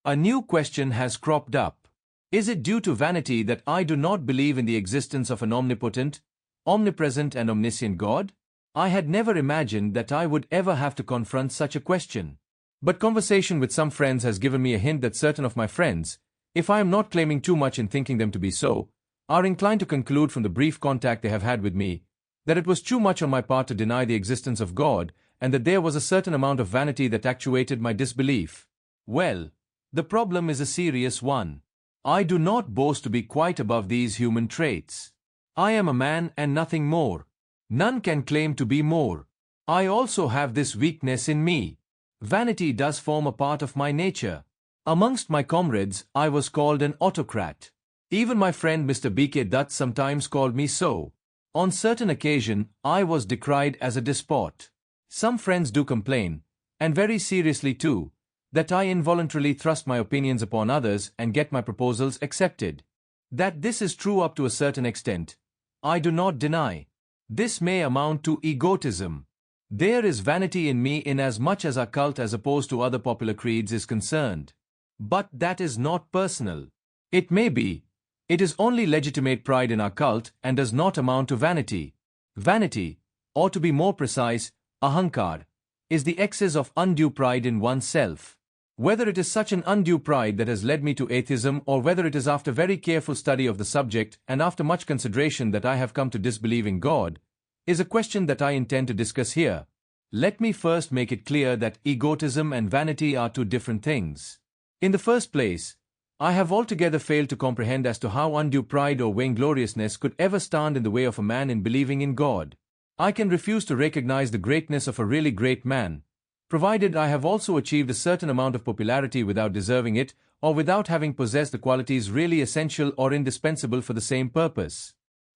A new question has cropped up. Is it due to vanity that I do not believe in the existence of an omnipotent, omnipresent and omniscient God? I had never imagined that I would ever have to confront such a question. But conversation with some friends has given me a hint that certain of my friends, if I am not claiming too much in thinking them to be so, are inclined to conclude from the brief contact they have had with me, that it was too much on my part to deny the existence of God, and that there was a certain amount of vanity that actuated my disbelief. Well, the problem is a serious one. I do not boast to be quite above these human traits. I am a man and nothing more. None can claim to be more. I also have this weakness in me. Vanity does form a part of my nature. Amongst my comrades, I was called an autocrat. Even my friend Mr. B.K. Dutt sometimes called me so. On certain occasion, I was decried as a despot. Some friends do complain, and very seriously too, that I involuntarily thrust my opinions upon others and get my proposals accepted. That this is true up to a certain extent, I do not deny. This may amount to egotism. There is vanity in me inasmuch as our cult as opposed to other popular creeds is concerned. But that is not personal. It may be. It is only legitimate pride in our cult and does not amount to vanity. Vanity, or to be more precise, ahankar, is the excess of undue pride in oneself. Whether it is such an undue pride that has led me to atheism or whether it is after very careful study of the subject and after much consideration that I have come to disbelieve in God, is a question that I intend to discuss here. Let me first make it clear that egotism and vanity are two different things. In the first place, I have altogether failed to comprehend as to how undue pride or vaingloriousness could ever stand in the way of a man in believing in God. I can refuse to recognize the greatness of a really great man, provided I have also achieved a certain amount of popularity without deserving it, or without having possessed the qualities really essential or indispensable for the same purpose.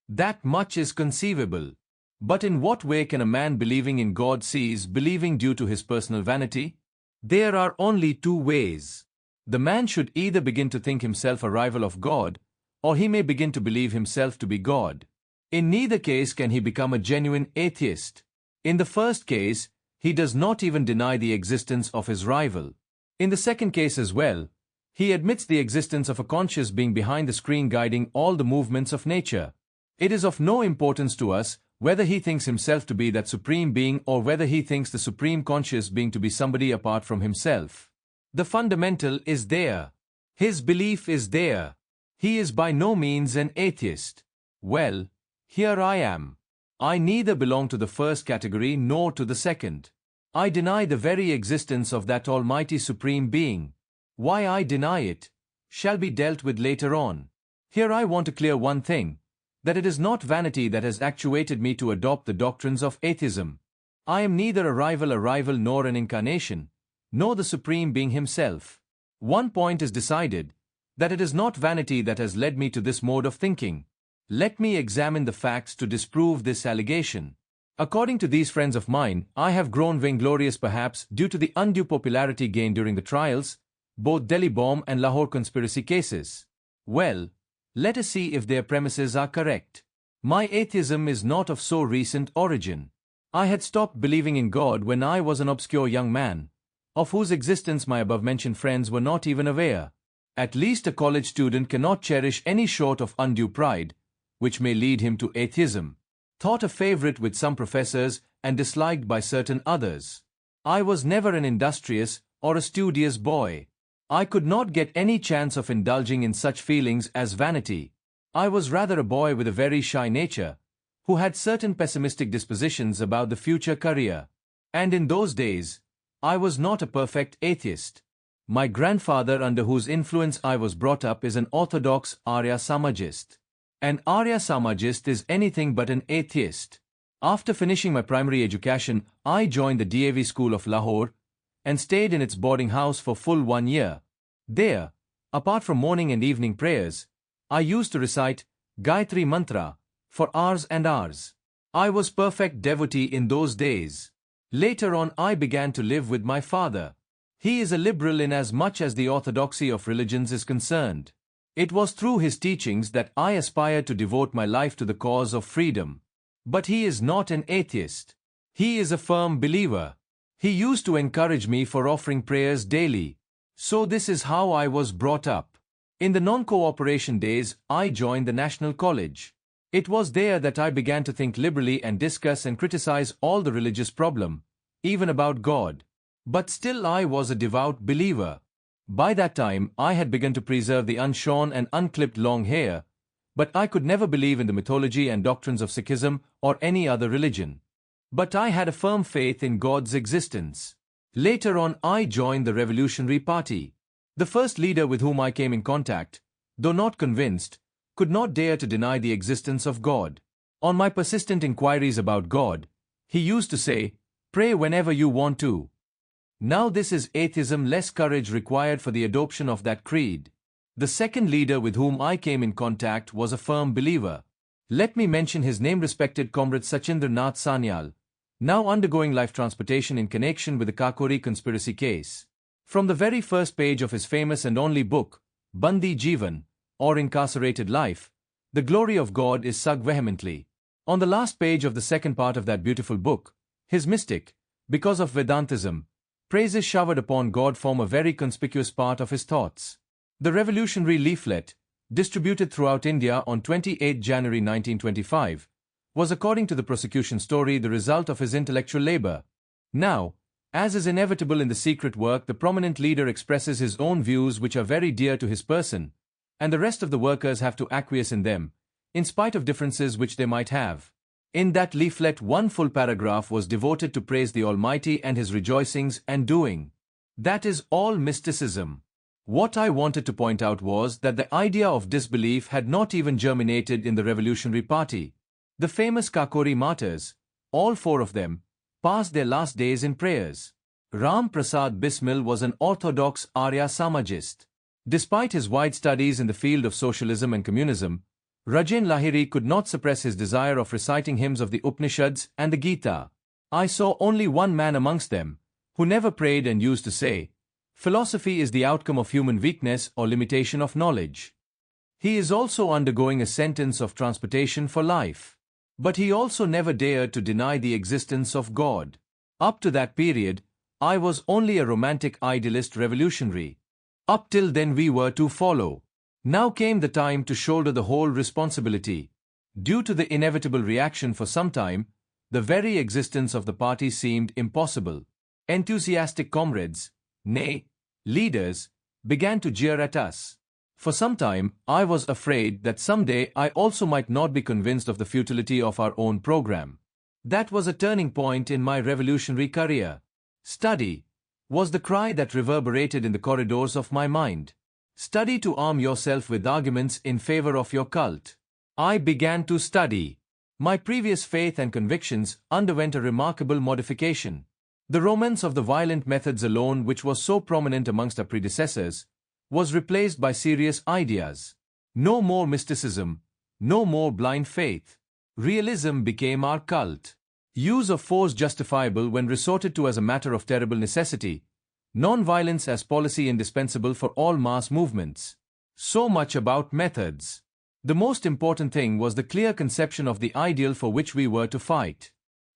That much is conceivable. But in what way can a man believing in God cease believing due to his personal vanity? There are only two ways. The man should either begin to think himself a rival of God, or he may begin to believe himself to be God. In neither case can he become a genuine atheist. In the first case, he does not even deny the existence of his rival. In the second case as well, he admits the existence of a conscious being behind the screen guiding all the movements of nature. It is of no importance to us whether he thinks himself to be that supreme being or whether he thinks the supreme conscious being to be somebody apart from himself. The fundamental is there. His belief is there. He is by no means an atheist. Well, here I am. I neither belong to the first category nor to the second. I deny the very existence of that almighty supreme being. Why I deny it shall be dealt with later on. Here I want to clear one thing, that it is not vanity that has actuated me to adopt the doctrines of atheism. I am neither a rival nor an incarnation, nor the supreme being himself. One point is decided, that it is not vanity that has led me to this mode of thinking. Let me examine the facts to disprove this allegation. According to these friends of mine, I have grown vainglorious perhaps due to the undue popularity gained during the trials, both Delhi bomb and Lahore conspiracy cases. Well, let us see if their premises are correct. My atheism is not of so recent origin. I had stopped believing in God when I was an obscure young man, of whose existence my above-mentioned friends were not even aware. At least a college student cannot cherish any short of undue pride, which may lead him to atheism. Thought a favorite with some professors and disliked by certain others. I was never an industrious or a studious boy. I could not get any chance of indulging in such feelings as vanity. I was rather a boy with a very shy nature, who had certain pessimistic dispositions about the future career. And in those days, I was not a perfect atheist. My grandfather, under whose influence I was brought up, is an orthodox Arya Samajist. An Arya Samajist is anything but an atheist. After finishing my primary education, I joined the DAV School of Lahore and stayed in its boarding house for full 1 year. There, apart from morning and evening prayers, I used to recite Gayatri Mantra for hours and hours. I was perfect devotee in those days. Later on I began to live with my father. He is a liberal in as much as the orthodoxy of religions is concerned. It was through his teachings that I aspired to devote my life to the cause of freedom. But he is not an atheist. He is a firm believer. He used to encourage me for offering prayers daily. So this is how I was brought up. In the non-cooperation days, I joined the National College. It was there that I began to think liberally and discuss and criticize all the religious problem, even about God. But still I was a devout believer. By that time, I had begun to preserve the unshorn and unclipped long hair, but I could never believe in the mythology and doctrines of Sikhism or any other religion. But I had a firm faith in God's existence. Later on, I joined the Revolutionary Party. The first leader with whom I came in contact, though not convinced, could not dare to deny the existence of God. On my persistent inquiries about God, he used to say, "Pray whenever you want to." Now this is atheism, less courage required for the adoption of that creed. The second leader with whom I came in contact was a firm believer. Let me mention his name, respected Comrade Sachindra Nath Sanyal, now undergoing life transportation in connection with the Kakori conspiracy case. From the very first page of his famous and only book, Bandi Jeevan, or Incarcerated Life, the glory of God is sung vehemently. On the last page of the second part of that beautiful book, his mystic, because of Vedantism, praises showered upon God form a very conspicuous part of his thoughts. The revolutionary leaflet, distributed throughout India on 28 January 1925, was, according to the prosecution story, the result of his intellectual labor. Now, as is inevitable in the secret work, the prominent leader expresses his own views which are very dear to his person, and the rest of the workers have to acquiesce in them, in spite of differences which they might have. In that leaflet, one full paragraph was devoted to praise the Almighty and his rejoicings and doing. That is all mysticism. What I wanted to point out was that the idea of disbelief had not even germinated in the Revolutionary Party. The famous Kakori martyrs, all four of them, passed their last days in prayers. Ram Prasad Bismil was an orthodox Arya Samajist. Despite his wide studies in the field of socialism and communism, Rajan Lahiri could not suppress his desire of reciting hymns of the Upanishads and the Gita. I saw only one man amongst them, who never prayed and used to say, "Philosophy is the outcome of human weakness or limitation of knowledge." He is also undergoing a sentence of transportation for life. But he also never dared to deny the existence of God. Up to that period, I was only a romantic idealist revolutionary. Up till then we were to follow. Now came the time to shoulder the whole responsibility. Due to the inevitable reaction for some time, the very existence of the party seemed impossible. Enthusiastic comrades, nay, leaders, began to jeer at us. For some time, I was afraid that someday I also might not be convinced of the futility of our own program. That was a turning point in my revolutionary career. "Study," was the cry that reverberated in the corridors of my mind. "Study to arm yourself with arguments in favor of your cult." I began to study. My previous faith and convictions underwent a remarkable modification. The romance of the violent methods alone, which was so prominent amongst our predecessors, was replaced by serious ideas. No more mysticism, no more blind faith. Realism became our cult. Use of force justifiable when resorted to as a matter of terrible necessity. Non-violence as policy indispensable for all mass movements. So much about methods. The most important thing was the clear conception of the ideal for which we were to fight.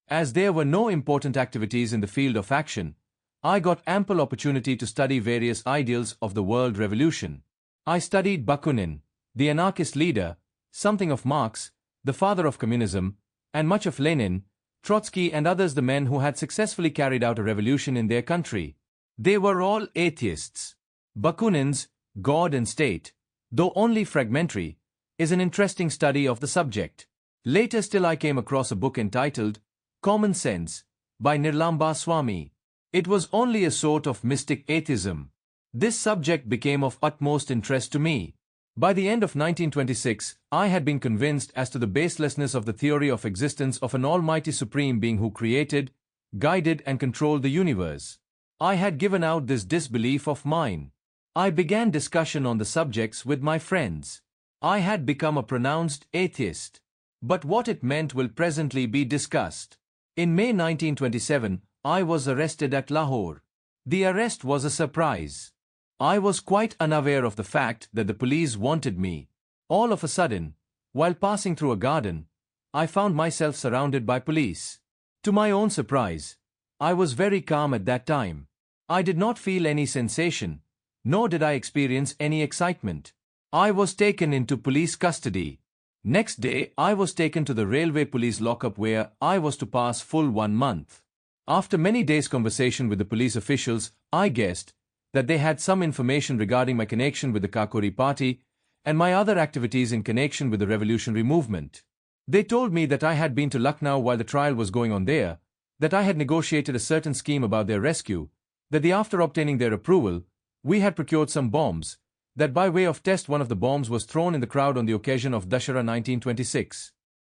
As there were no important activities in the field of action, I got ample opportunity to study various ideals of the world revolution. I studied Bakunin, the anarchist leader, something of Marx, the father of communism, and much of Lenin, Trotsky and others, the men who had successfully carried out a revolution in their country. They were all atheists. Bakunin's God and State, though only fragmentary, is an interesting study of the subject. Later still I came across a book entitled Common Sense by Nirlamba Swami. It was only a sort of mystic atheism. This subject became of utmost interest to me. By the end of 1926, I had been convinced as to the baselessness of the theory of existence of an almighty supreme being who created, guided and controlled the universe. I had given out this disbelief of mine. I began discussion on the subjects with my friends. I had become a pronounced atheist. But what it meant will presently be discussed. In May 1927, I was arrested at Lahore. The arrest was a surprise. I was quite unaware of the fact that the police wanted me. All of a sudden, while passing through a garden, I found myself surrounded by police. To my own surprise, I was very calm at that time. I did not feel any sensation, nor did I experience any excitement. I was taken into police custody. Next day, I was taken to the railway police lockup where I was to pass full 1 month. After many days' conversation with the police officials, I guessed that they had some information regarding my connection with the Kakori party and my other activities in connection with the revolutionary movement. They told me that I had been to Lucknow while the trial was going on there, that I had negotiated a certain scheme about their rescue, that after obtaining their approval, we had procured some bombs, that by way of test one of the bombs was thrown in the crowd on the occasion of Dussehra 1926.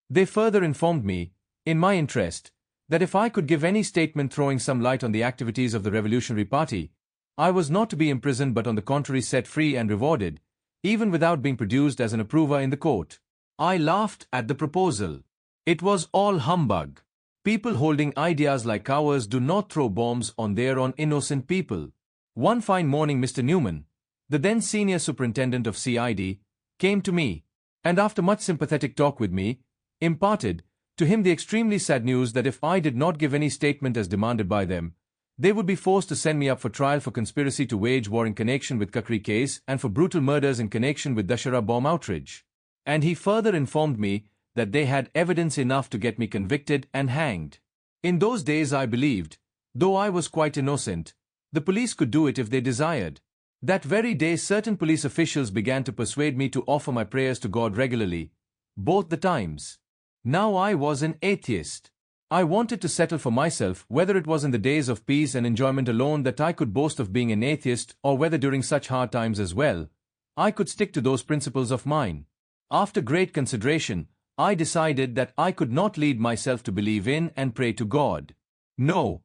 They further informed me, in my interest, that if I could give any statement throwing some light on the activities of the Revolutionary Party, I was not to be imprisoned but on the contrary set free and rewarded, even without being produced as an approver in the court. I laughed at the proposal. It was all humbug. People holding ideas like ours do not throw bombs on their own innocent people. One fine morning Mr. Newman, the then senior superintendent of CID, came to me, and after much sympathetic talk with me, imparted to him the extremely sad news that if I did not give any statement as demanded by them, they would be forced to send me up for trial for conspiracy to wage war in connection with Kakri case and for brutal murders in connection with Dussehra bomb outrage. And he further informed me that they had evidence enough to get me convicted and hanged. In those days I believed, though I was quite innocent, the police could do it if they desired. That very day certain police officials began to persuade me to offer my prayers to God regularly, both the times. Now I was an atheist. I wanted to settle for myself whether it was in the days of peace and enjoyment alone that I could boast of being an atheist or whether during such hard times as well, I could stick to those principles of mine. After great consideration, I decided that I could not lead myself to believe in and pray to God. No,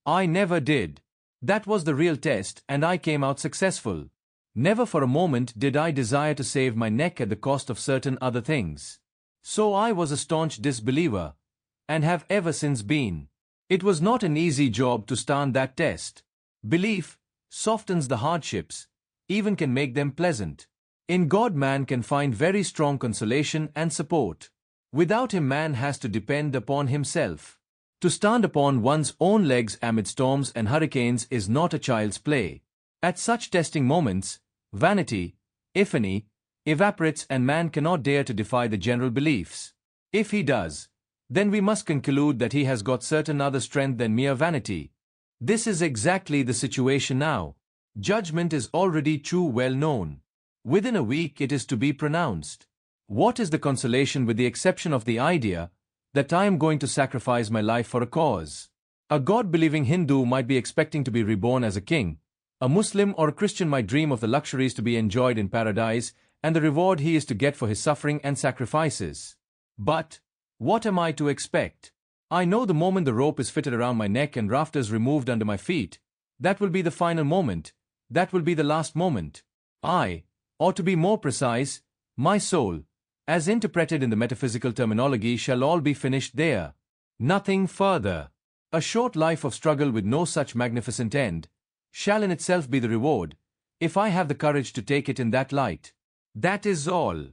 I never did. That was the real test and I came out successful. Never for a moment did I desire to save my neck at the cost of certain other things. So I was a staunch disbeliever, and have ever since been. It was not an easy job to stand that test. Belief softens the hardships, even can make them pleasant. In God man can find very strong consolation and support. Without him man has to depend upon himself. To stand upon one's own legs amid storms and hurricanes is not a child's play. At such testing moments, vanity, if any, evaporates and man cannot dare to defy the general beliefs. If he does, then we must conclude that he has got certain other strength than mere vanity. This is exactly the situation now. Judgment is already too well known. Within a week it is to be pronounced. What is the consolation with the exception of the idea that I am going to sacrifice my life for a cause? A God-believing Hindu might be expecting to be reborn as a king. A Muslim or a Christian might dream of the luxuries to be enjoyed in paradise and the reward he is to get for his suffering and sacrifices. But what am I to expect? I know the moment the rope is fitted around my neck and rafters removed under my feet, that will be the final moment, that will be the last moment. Or to be more precise, my soul, as interpreted in the metaphysical terminology, shall all be finished there. Nothing further. A short life of struggle with no such magnificent end shall in itself be the reward, if I have the courage to take it in that light. That is all.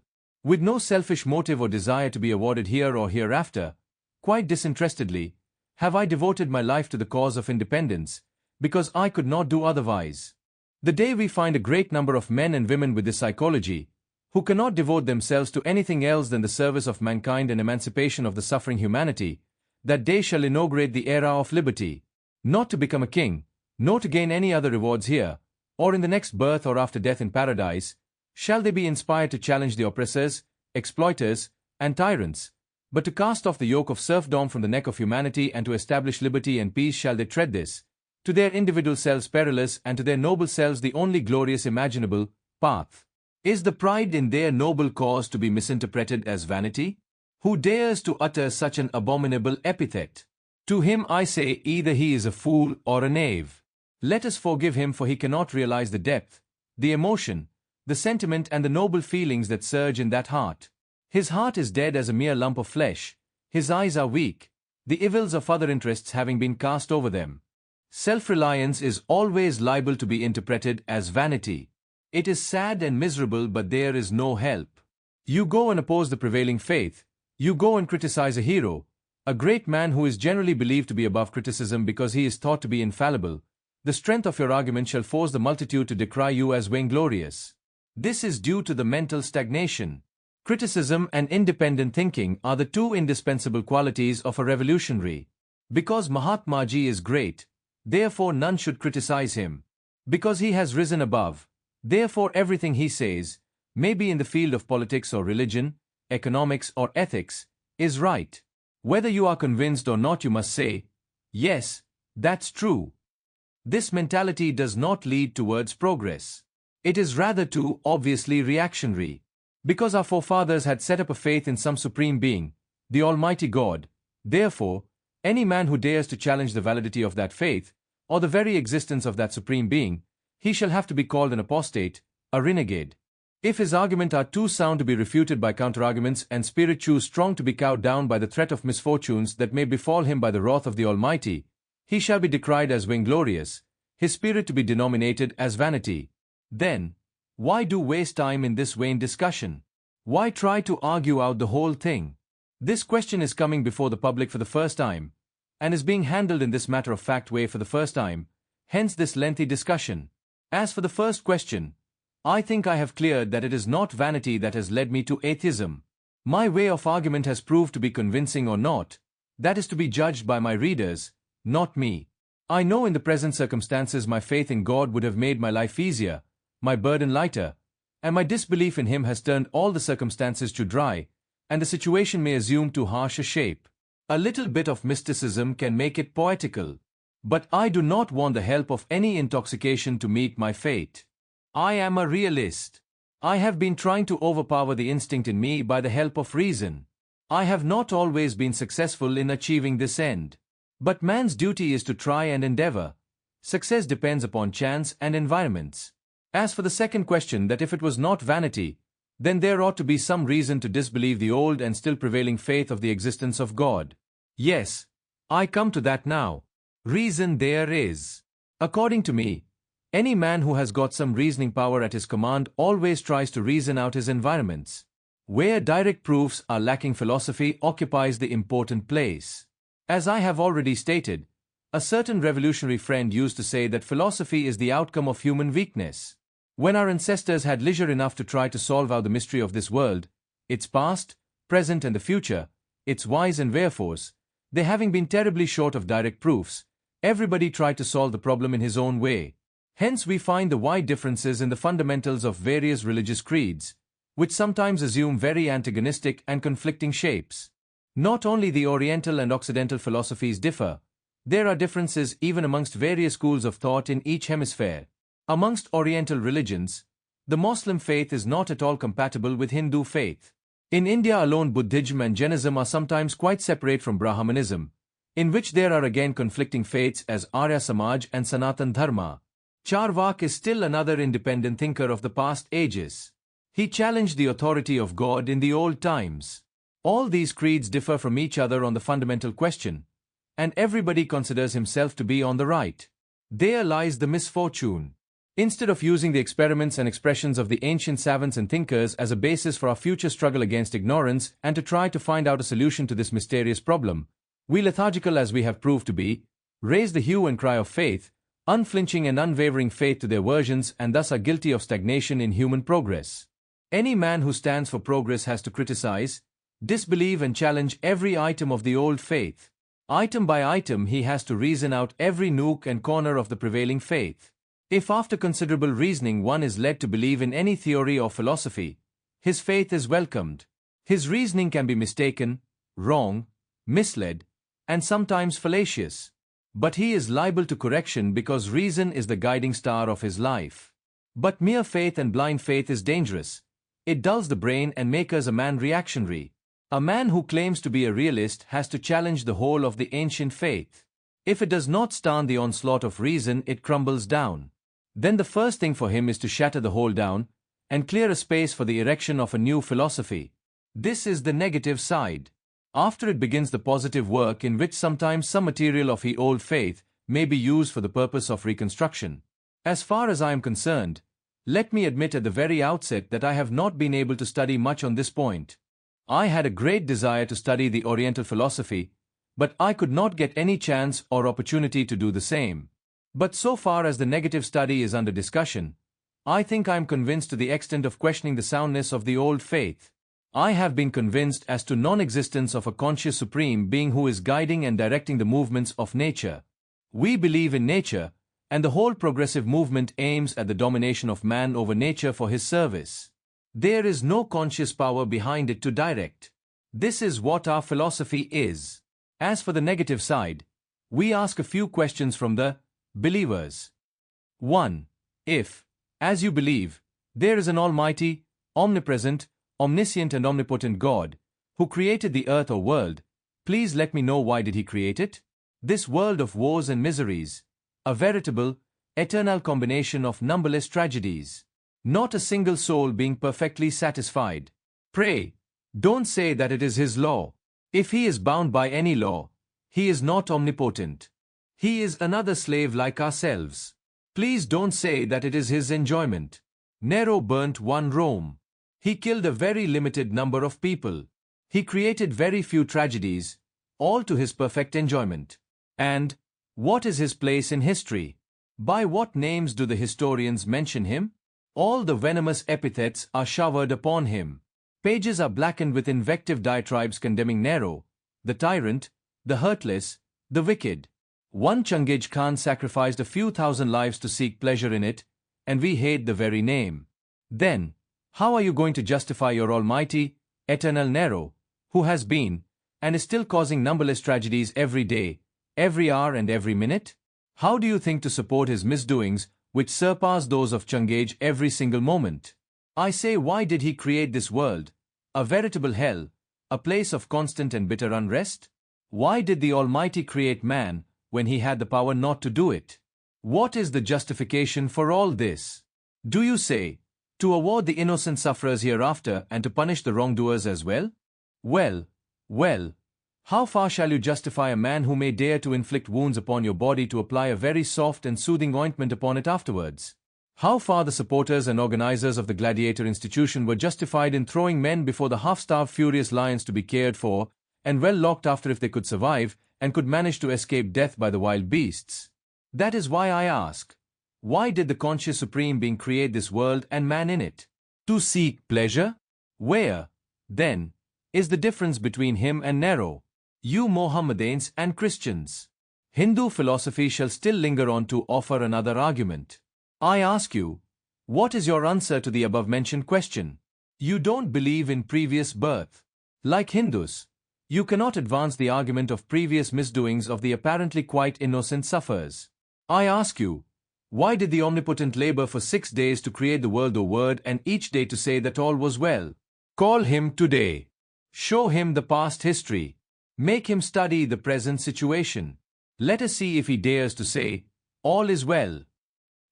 With no selfish motive or desire to be awarded here or hereafter, quite disinterestedly, have I devoted my life to the cause of independence, because I could not do otherwise. The day we find a great number of men and women with this psychology, who cannot devote themselves to anything else than the service of mankind and emancipation of the suffering humanity, that day shall inaugurate the era of liberty, not to become a king, nor to gain any other rewards here, or in the next birth or after death in paradise, shall they be inspired to challenge the oppressors, exploiters, and tyrants, but to cast off the yoke of serfdom from the neck of humanity and to establish liberty and peace shall they tread this, to their individual selves perilous and to their noble selves the only glorious imaginable, path. Is the pride in their noble cause to be misinterpreted as vanity? Who dares to utter such an abominable epithet? To him I say either he is a fool or a knave. Let us forgive him, for he cannot realize the depth, the emotion, the sentiment and the noble feelings that surge in that heart. His heart is dead as a mere lump of flesh, his eyes are weak, the evils of other interests having been cast over them. Self-reliance is always liable to be interpreted as vanity. It is sad and miserable, but there is no help. You go and oppose the prevailing faith, you go and criticize a hero, a great man who is generally believed to be above criticism because he is thought to be infallible, The strength of your argument shall force the multitude to decry you as vainglorious. This is due to the mental stagnation. Criticism and independent thinking are the two indispensable qualities of a revolutionary. Because Mahatma Ji is great, therefore none should criticize him. Because he has risen above, therefore everything he says, maybe in the field of politics or religion, economics or ethics, is right. Whether you are convinced or not, you must say, yes, that's true. This mentality does not lead towards progress. It is rather too obviously reactionary. Because our forefathers had set up a faith in some supreme being, the Almighty God, therefore, any man who dares to challenge the validity of that faith, or the very existence of that supreme being, he shall have to be called an apostate, a renegade. If his arguments are too sound to be refuted by counterarguments and spirit too strong to be cowed down by the threat of misfortunes that may befall him by the wrath of the Almighty, he shall be decried as vainglorious, his spirit to be denominated as vanity. Then, why do waste time in this vain discussion? Why try to argue out the whole thing? This question is coming before the public for the first time, and is being handled in this matter-of-fact way for the first time, hence this lengthy discussion. As for the first question, I think I have cleared that it is not vanity that has led me to atheism. My way of argument has proved to be convincing or not, that is to be judged by my readers, not me. I know in the present circumstances my faith in God would have made my life easier, my burden lighter, and my disbelief in Him has turned all the circumstances to dry, and the situation may assume too harsh a shape. A little bit of mysticism can make it poetical. But I do not want the help of any intoxication to meet my fate. I am a realist. I have been trying to overpower the instinct in me by the help of reason. I have not always been successful in achieving this end. But man's duty is to try and endeavor. Success depends upon chance and environments. As for the second question, that if it was not vanity, then there ought to be some reason to disbelieve the old and still prevailing faith of the existence of God. Yes, I come to that now. Reason there is. According to me, any man who has got some reasoning power at his command always tries to reason out his environments. Where direct proofs are lacking, philosophy occupies the important place. As I have already stated, a certain revolutionary friend used to say that philosophy is the outcome of human weakness. When our ancestors had leisure enough to try to solve out the mystery of this world, its past, present and the future, its whys and wherefores, they having been terribly short of direct proofs, everybody tried to solve the problem in his own way. Hence we find the wide differences in the fundamentals of various religious creeds, which sometimes assume very antagonistic and conflicting shapes. Not only the Oriental and Occidental philosophies differ, there are differences even amongst various schools of thought in each hemisphere. Amongst Oriental religions, the Muslim faith is not at all compatible with Hindu faith. In India alone, Buddhism and Jainism are sometimes quite separate from Brahmanism, in which there are again conflicting faiths as Arya Samaj and Sanatan Dharma. Charvak is still another independent thinker of the past ages. He challenged the authority of God in the old times. All these creeds differ from each other on the fundamental question, and everybody considers himself to be on the right. There lies the misfortune. Instead of using the experiments and expressions of the ancient savants and thinkers as a basis for our future struggle against ignorance and to try to find out a solution to this mysterious problem, we, lethargical as we have proved to be, raise the hue and cry of faith, unflinching and unwavering faith to their versions, and thus are guilty of stagnation in human progress. Any man who stands for progress has to criticize, disbelieve and challenge every item of the old faith. Item by item he has to reason out every nook and corner of the prevailing faith. If after considerable reasoning one is led to believe in any theory or philosophy, his faith is welcomed. His reasoning can be mistaken, wrong, misled, and sometimes fallacious. But he is liable to correction because reason is the guiding star of his life. But mere faith and blind faith is dangerous. It dulls the brain and makes a man reactionary. A man who claims to be a realist has to challenge the whole of the ancient faith. If it does not stand the onslaught of reason, it crumbles down. Then the first thing for him is to shatter the whole down and clear a space for the erection of a new philosophy. This is the negative side. After it begins the positive work, in which sometimes some material of the old faith may be used for the purpose of reconstruction. As far as I am concerned, let me admit at the very outset that I have not been able to study much on this point. I had a great desire to study the Oriental philosophy, but I could not get any chance or opportunity to do the same. But so far as the negative study is under discussion, I think I am convinced to the extent of questioning the soundness of the old faith. I have been convinced as to non-existence of a conscious supreme being who is guiding and directing the movements of nature. We believe in nature, and the whole progressive movement aims at the domination of man over nature for his service. There is no conscious power behind it to direct. This is what our philosophy is. As for the negative side, we ask a few questions from the believers. 1. If, as you believe, there is an almighty, omnipresent, omniscient and omnipotent God, who created the earth or world, please let me know why did he create it? This world of woes and miseries, a veritable, eternal combination of numberless tragedies. Not a single soul being perfectly satisfied. Pray, don't say that it is his law. If he is bound by any law, he is not omnipotent. He is another slave like ourselves. Please don't say that it is his enjoyment. Nero burnt one Rome. He killed a very limited number of people. He created very few tragedies, all to his perfect enjoyment. And what is his place in history? By what names do the historians mention him? All the venomous epithets are showered upon him. Pages are blackened with invective diatribes condemning Nero, the tyrant, the hurtless, the wicked. One Changij Khan sacrificed a few thousand lives to seek pleasure in it, and we hate the very name. Then, how are you going to justify your almighty, eternal Nero, who has been, and is still causing numberless tragedies every day, every hour and every minute? How do you think to support his misdoings, which surpass those of Changij every single moment? I say, why did he create this world, a veritable hell, a place of constant and bitter unrest? Why did the Almighty create man, when he had the power not to do it? What is the justification for all this? Do you say, to award the innocent sufferers hereafter and to punish the wrongdoers as well? Well, how far shall you justify a man who may dare to inflict wounds upon your body to apply a very soft and soothing ointment upon it afterwards? How far the supporters and organizers of the gladiator institution were justified in throwing men before the half-starved furious lions to be cared for, and well locked after if they could survive, and could manage to escape death by the wild beasts? That is why I ask, why did the conscious supreme being create this world and man in it? To seek pleasure? Where, then, is the difference between him and Nero? You Mohammedans and Christians. Hindu philosophy shall still linger on to offer another argument. I ask you, what is your answer to the above-mentioned question? You don't believe in previous birth. Like Hindus, you cannot advance the argument of previous misdoings of the apparently quite innocent sufferers. I ask you, why did the omnipotent labor for 6 days to create the world or word and each day to say that all was well? Call him today. Show him the past history. Make him study the present situation. Let us see if he dares to say, all is well.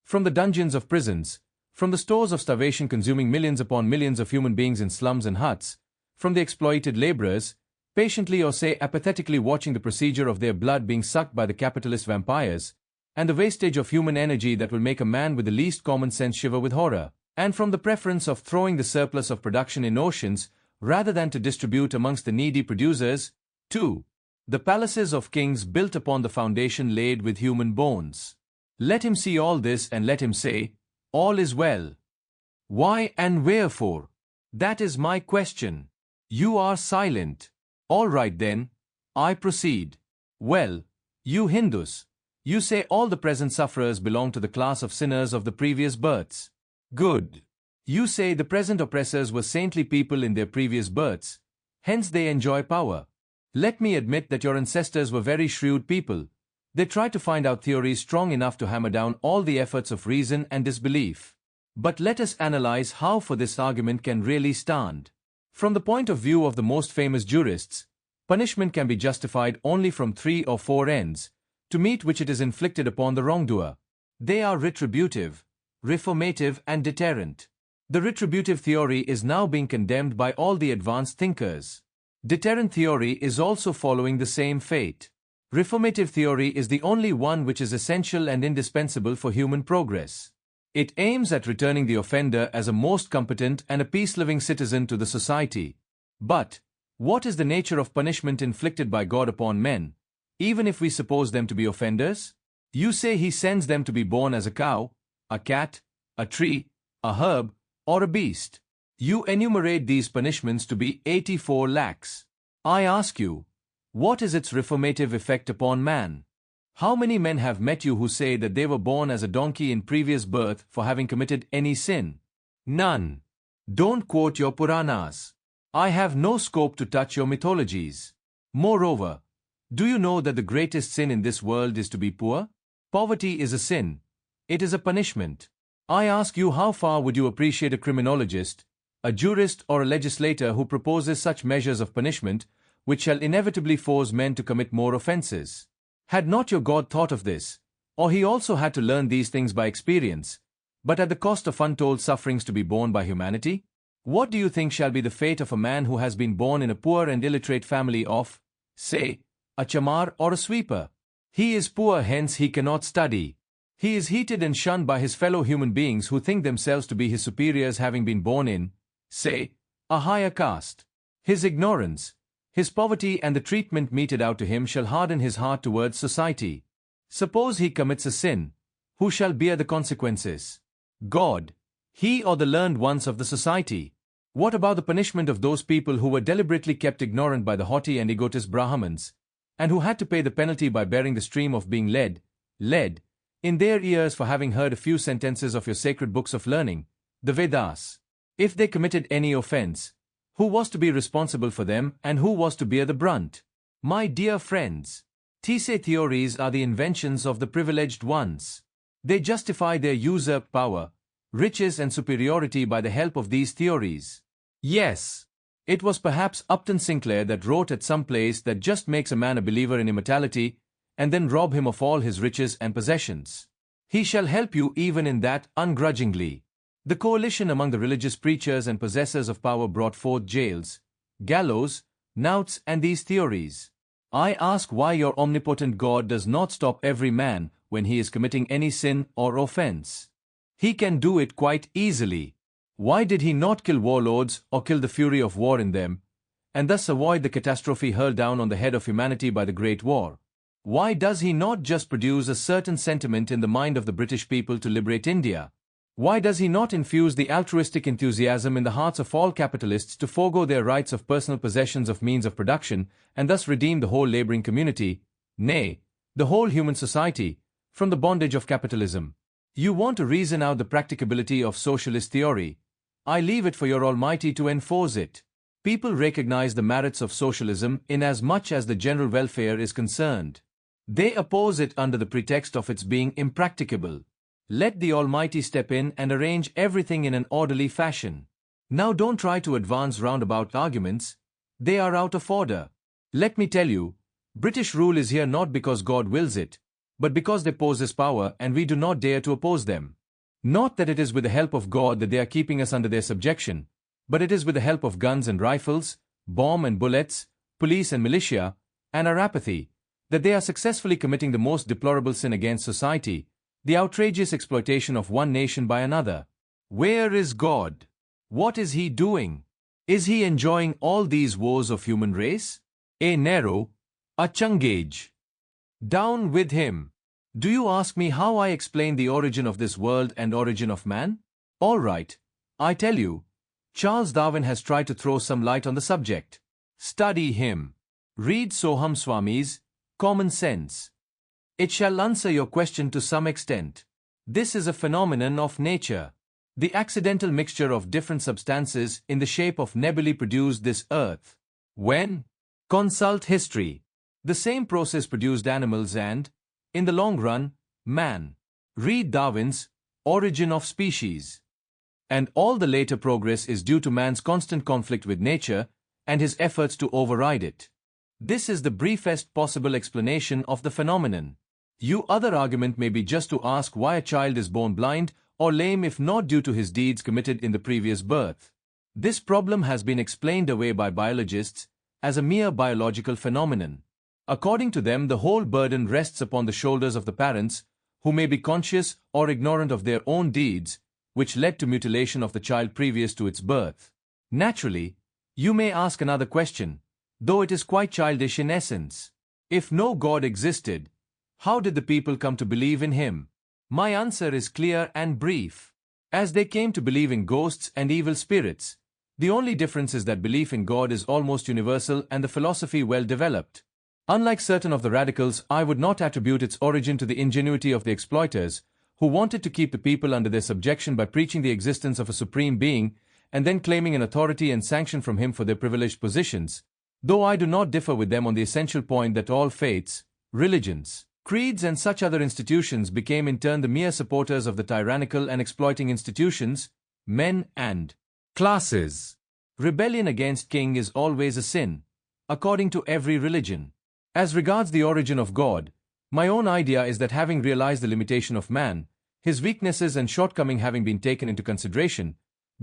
From the dungeons of prisons, from the stores of starvation consuming millions upon millions of human beings in slums and huts, from the exploited laborers, patiently or say apathetically watching the procedure of their blood being sucked by the capitalist vampires, and the wastage of human energy that will make a man with the least common sense shiver with horror, and from the preference of throwing the surplus of production in oceans rather than to distribute amongst the needy producers. 2. The palaces of kings built upon the foundation laid with human bones. Let him see all this and let him say, all is well. Why and wherefore? That is my question. You are silent. All right then, I proceed. Well, you Hindus, you say all the present sufferers belong to the class of sinners of the previous births. Good. You say the present oppressors were saintly people in their previous births, hence they enjoy power. Let me admit that your ancestors were very shrewd people. They tried to find out theories strong enough to hammer down all the efforts of reason and disbelief. But let us analyze how for this argument can really stand. From the point of view of the most famous jurists, punishment can be justified only from 3 or 4 ends, to meet which it is inflicted upon the wrongdoer. They are retributive, reformative and deterrent. The retributive theory is now being condemned by all the advanced thinkers. Deterrent theory is also following the same fate. Reformative theory is the only one which is essential and indispensable for human progress. It aims at returning the offender as a most competent and a peace-loving citizen to the society. But, what is the nature of punishment inflicted by God upon men, even if we suppose them to be offenders? You say he sends them to be born as a cow, a cat, a tree, a herb, or a beast. You enumerate these punishments to be 84 lakhs. I ask you, what is its reformative effect upon man? How many men have met you who say that they were born as a donkey in previous birth for having committed any sin? None. Don't quote your Puranas. I have no scope to touch your mythologies. Moreover, do you know that the greatest sin in this world is to be poor? Poverty is a sin. It is a punishment. I ask you, how far would you appreciate a criminologist, a jurist or a legislator who proposes such measures of punishment which shall inevitably force men to commit more offenses? Had not your God thought of this, or he also had to learn these things by experience, but at the cost of untold sufferings to be borne by humanity? What do you think shall be the fate of a man who has been born in a poor and illiterate family of, say, a chamar or a sweeper? He is poor, hence he cannot study. He is hated and shunned by his fellow human beings who think themselves to be his superiors, having been born in, say, a higher caste. His ignorance, his poverty and the treatment meted out to him shall harden his heart towards society. Suppose he commits a sin, who shall bear the consequences? God, he or the learned ones of the society? What about the punishment of those people who were deliberately kept ignorant by the haughty and egotist Brahmins, and who had to pay the penalty by bearing the stream of being led in their ears for having heard a few sentences of your sacred books of learning, the Vedas? If they committed any offense, who was to be responsible for them and who was to bear the brunt? My dear friends, these theories are the inventions of the privileged ones. They justify their usurped power, riches and superiority by the help of these theories. Yes, it was perhaps Upton Sinclair that wrote at some place that just makes a man a believer in immortality and then rob him of all his riches and possessions. He shall help you even in that ungrudgingly. The coalition among the religious preachers and possessors of power brought forth jails, gallows, knouts and these theories. I ask why your omnipotent God does not stop every man when he is committing any sin or offense. He can do it quite easily. Why did he not kill warlords or kill the fury of war in them, and thus avoid the catastrophe hurled down on the head of humanity by the Great War? Why does he not just produce a certain sentiment in the mind of the British people to liberate India? Why does he not infuse the altruistic enthusiasm in the hearts of all capitalists to forego their rights of personal possessions of means of production and thus redeem the whole laboring community, nay, the whole human society, from the bondage of capitalism? You want to reason out the practicability of socialist theory. I leave it for your Almighty to enforce it. People recognize the merits of socialism in as much as the general welfare is concerned. They oppose it under the pretext of its being impracticable. Let the Almighty step in and arrange everything in an orderly fashion. Now don't try to advance roundabout arguments. They are out of order. Let me tell you, British rule is here not because God wills it, but because they possess power and we do not dare to oppose them. Not that it is with the help of God that they are keeping us under their subjection, but it is with the help of guns and rifles, bomb and bullets, police and militia, and our apathy, that they are successfully committing the most deplorable sin against society, the outrageous exploitation of one nation by another. Where is God? What is he doing? Is he enjoying all these woes of human race? A Nero, a Chungage. Down with him. Do you ask me how I explain the origin of this world and origin of man? All right, I tell you. Charles Darwin has tried to throw some light on the subject. Study him. Read Soham Swami's Common Sense. It shall answer your question to some extent. This is a phenomenon of nature. The accidental mixture of different substances in the shape of nebulae produced this earth. When? Consult history. The same process produced animals and, in the long run, man. Read Darwin's Origin of Species. And all the later progress is due to man's constant conflict with nature and his efforts to override it. This is the briefest possible explanation of the phenomenon. Your other argument may be just to ask why a child is born blind or lame if not due to his deeds committed in the previous birth. This problem has been explained away by biologists as a mere biological phenomenon. According to them, the whole burden rests upon the shoulders of the parents, who may be conscious or ignorant of their own deeds, which led to mutilation of the child previous to its birth. Naturally, you may ask another question, though it is quite childish in essence. If no God existed, How did the people come to believe in him? My answer is clear and brief. As they came to believe in ghosts and evil spirits. The only difference is that belief in God is almost universal and the philosophy well developed. Unlike certain of the radicals, I would not attribute its origin to the ingenuity of the exploiters, who wanted to keep the people under their subjection by preaching the existence of a supreme being, and then claiming an authority and sanction from him for their privileged positions, though I do not differ with them on the essential point that all faiths, religions, creeds and such other institutions became in turn the mere supporters of the tyrannical and exploiting institutions, men and classes. Rebellion against king is always a sin, according to every religion. As regards the origin of God, my own idea is that having realized the limitation of man, his weaknesses and shortcoming having been taken into consideration,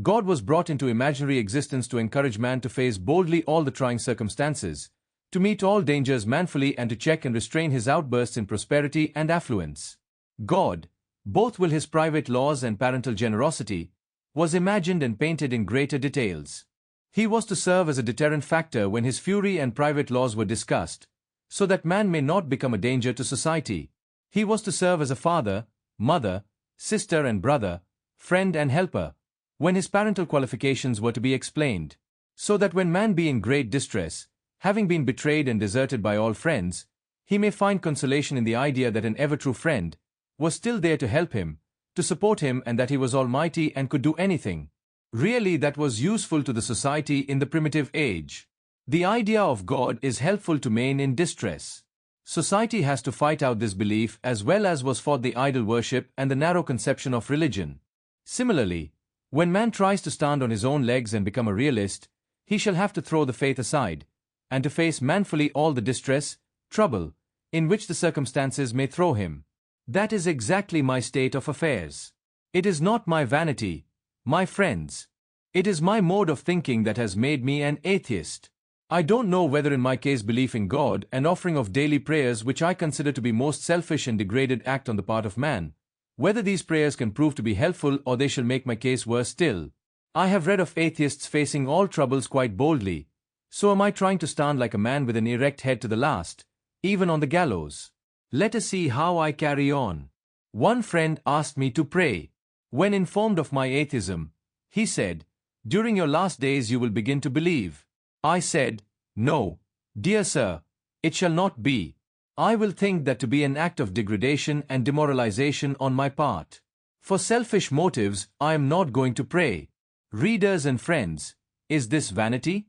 God was brought into imaginary existence to encourage man to face boldly all the trying circumstances, to meet all dangers manfully and to check and restrain his outbursts in prosperity and affluence. God, both will his private laws and parental generosity, was imagined and painted in greater details. He was to serve as a deterrent factor when his fury and private laws were discussed, so that man may not become a danger to society. He was to serve as a father, mother, sister and brother, friend and helper, when his parental qualifications were to be explained, so that when man be in great distress, having been betrayed and deserted by all friends, he may find consolation in the idea that an ever-true friend was still there to help him, to support him, and that he was almighty and could do anything, really, that was useful to the society in the primitive age. The idea of God is helpful to men in distress. Society has to fight out this belief as well as was fought the idol worship and the narrow conception of religion. Similarly, when man tries to stand on his own legs and become a realist, he shall have to throw the faith aside, and to face manfully all the distress, trouble, in which the circumstances may throw him. That is exactly my state of affairs. It is not my vanity, my friends. It is my mode of thinking that has made me an atheist. I don't know whether in my case belief in God and offering of daily prayers, which I consider to be most selfish and degraded act on the part of man, whether these prayers can prove to be helpful or they shall make my case worse still. I have read of atheists facing all troubles quite boldly, so am I trying to stand like a man with an erect head to the last, even on the gallows. Let us see how I carry on. One friend asked me to pray. When informed of my atheism, he said, "During your last days you will begin to believe." I said, "No, dear sir, it shall not be. I will think that to be an act of degradation and demoralization on my part. For selfish motives, I am not going to pray." Readers and friends, is this vanity?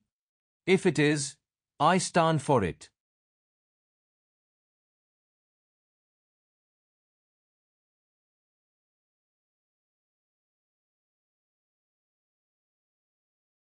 If it is, I stand for it.